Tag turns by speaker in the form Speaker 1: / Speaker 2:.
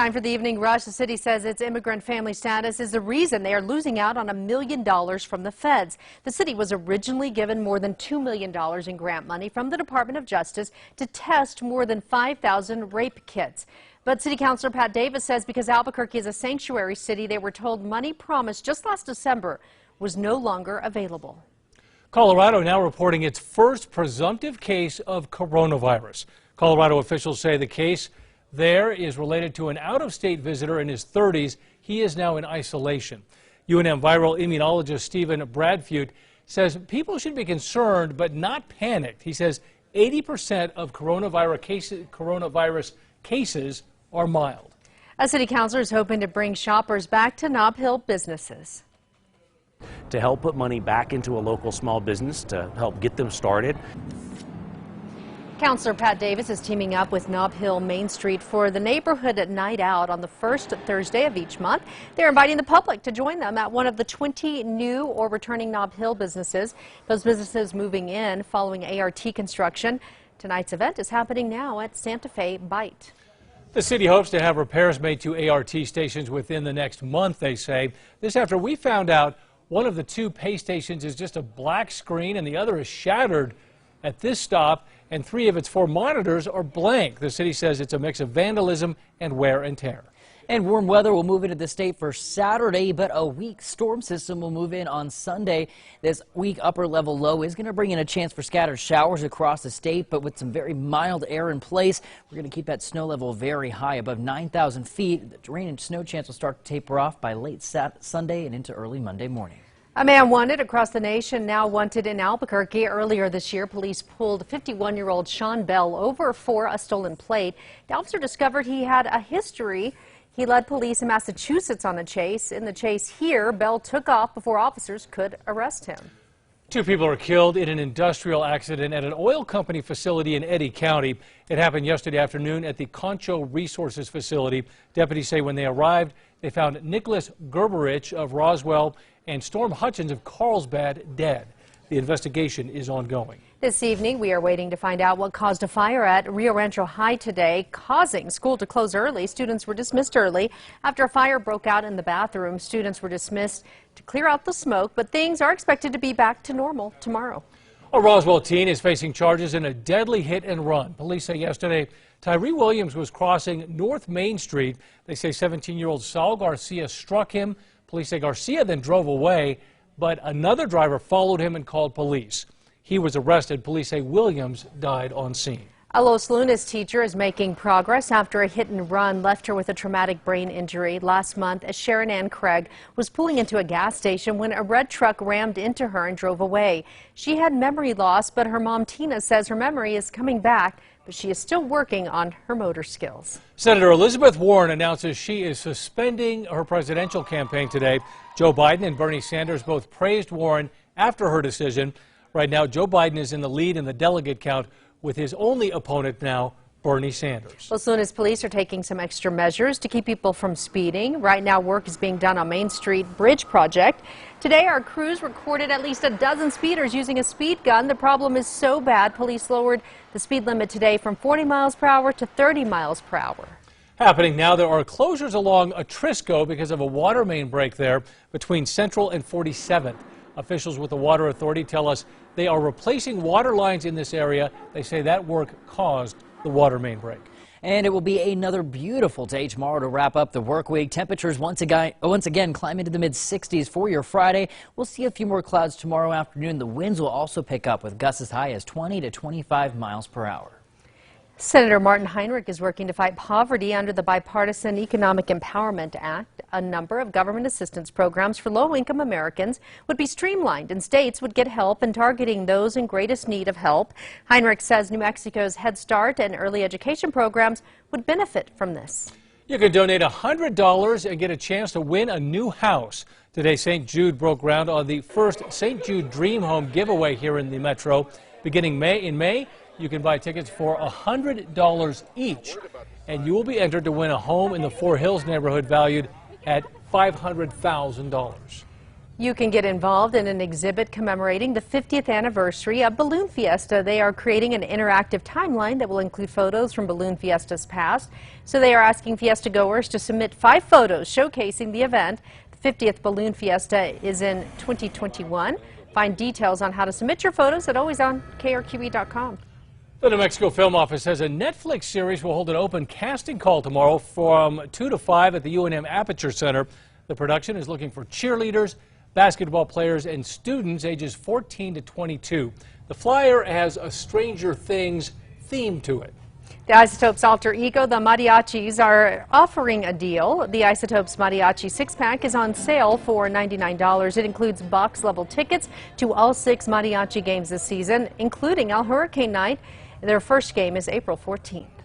Speaker 1: Time for the evening rush. The city says its immigrant family status is the reason they are losing out on $1 million from the feds. The city was originally given more than $2 million in grant money from the Department of Justice to test more than 5,000 rape kits. But City Councilor Pat Davis says because Albuquerque is a sanctuary city, they were told money promised just last December was no longer available.
Speaker 2: Colorado now reporting its first presumptive case of coronavirus. Colorado officials say the case there is related to an out-of-state visitor in his 30s. He is now in isolation. UNM viral immunologist Stephen Bradfute says people should be concerned but not panicked. He says 80% of coronavirus cases are mild.
Speaker 1: A city councilor is hoping to bring shoppers back to Nob Hill businesses.
Speaker 3: To help put money back into a local small business to help get them started.
Speaker 1: Councilor Pat Davis is teaming up with Nob Hill Main Street for the neighborhood night out on the first Thursday of each month. They're inviting the public to join them at one of the 20 new or returning Nob Hill businesses. Those businesses moving in following ART construction. Tonight's event is happening now at Santa Fe Bite.
Speaker 2: The city hopes to have repairs made to ART stations within the next month, they say. This after we found out one of the two pay stations is just a black screen and the other is shattered at this stop, and 3 of its 4 monitors are blank. The city says it's a mix of vandalism and wear and tear.
Speaker 4: And warm weather will move into the state for Saturday, but a weak storm system will move in on Sunday. This weak upper level low is going to bring in a chance for scattered showers across the state, but with some very mild air in place, we're going to keep that snow level very high, above 9,000 feet. The rain and snow chance will start to taper off by late Sunday and into early Monday morning.
Speaker 1: A man wanted across the nation, now wanted in Albuquerque. Earlier this year, police pulled 51-year-old Sean Bell over for a stolen plate. The officer discovered he had a history. He led police in Massachusetts on a chase. In the chase here, Bell took off before officers could arrest him.
Speaker 2: 2 people are killed in an industrial accident at an oil company facility in Eddy County. It happened yesterday afternoon at the RANCHO Resources facility. Deputies say when they arrived, they found Nicholas Gerberich of Roswell and Storm Hutchins of Carlsbad dead. The investigation is ongoing.
Speaker 1: This evening, we are waiting to find out what caused a fire at Rio Rancho High today, causing school to close early. Students were dismissed early. After a fire broke out in the bathroom, students were dismissed to clear out the smoke, but things are expected to be back to normal tomorrow.
Speaker 2: A Roswell teen is facing charges in a deadly hit and run. Police say yesterday Tyree Williams was crossing North Main Street. They say 17-year-old Saul Garcia struck him. Police say Garcia then drove away, but another driver followed him and called police. He was arrested. Police say Williams died on scene.
Speaker 1: A Los Lunas teacher is making progress after a hit and run left her with a traumatic brain injury last month as Sharon Ann Craig was pulling into a gas station when a red truck rammed into her and drove away. She had memory loss, but her mom Tina says her memory is coming back, but she is still working on her motor skills.
Speaker 2: Senator Elizabeth Warren announces she is suspending her presidential campaign today. Joe Biden and Bernie Sanders both praised Warren after her decision. Right now, Joe Biden is in the lead in the delegate count, with his only opponent now, Bernie Sanders.
Speaker 1: Los Lunas police are taking some extra measures to keep people from speeding. Right now, work is being done on Main Street Bridge project. Today, our crews recorded at least a dozen speeders using a speed gun. The problem is so bad, police lowered the speed limit today from 40 miles per hour to 30 miles per hour.
Speaker 2: Happening now, there are closures along Atrisco because of a water main break there between Central and 47th. Officials with the Water Authority tell us they are replacing water lines in this area. They say that work caused the water main break.
Speaker 4: And it will be another beautiful day tomorrow to wrap up the work week. Temperatures once again climb into the mid-60s for your Friday. We'll see a few more clouds tomorrow afternoon. The winds will also pick up with gusts as high as 20 to 25 miles per hour.
Speaker 1: Senator Martin Heinrich is working to fight poverty under the Bipartisan Economic Empowerment Act. A number of government assistance programs for low-income Americans would be streamlined, and states would get help in targeting those in greatest need of help. Heinrich says New Mexico's Head Start and early education programs would benefit from this.
Speaker 2: You can donate $100 and get a chance to win a new house. Today, St. Jude broke ground on the first St. Jude Dream Home giveaway here in the metro. Beginning in May, you can buy tickets for $100 each, and you will be entered to win a home in the Four Hills neighborhood valued at $500,000.
Speaker 1: You can get involved in an exhibit commemorating the 50th anniversary of Balloon Fiesta. They are creating an interactive timeline that will include photos from Balloon Fiesta's past. So they are asking Fiesta goers to submit 5 photos showcasing the event. The 50th Balloon Fiesta is in 2021. Find details on how to submit your photos at alwaysonkRQE.com.
Speaker 2: The New Mexico Film Office says a Netflix series will hold an open casting call tomorrow from 2 to 5 at the UNM Aperture Center. The production is looking for cheerleaders, basketball players, and students ages 14 to 22. The flyer has a Stranger Things theme to it.
Speaker 1: The Isotopes alter ego, the Mariachis, are offering a deal. The Isotopes Mariachi 6-pack is on sale for $99. It includes box-level tickets to all 6 mariachi games this season, including El Hurricane Night. Their first game is April 14th.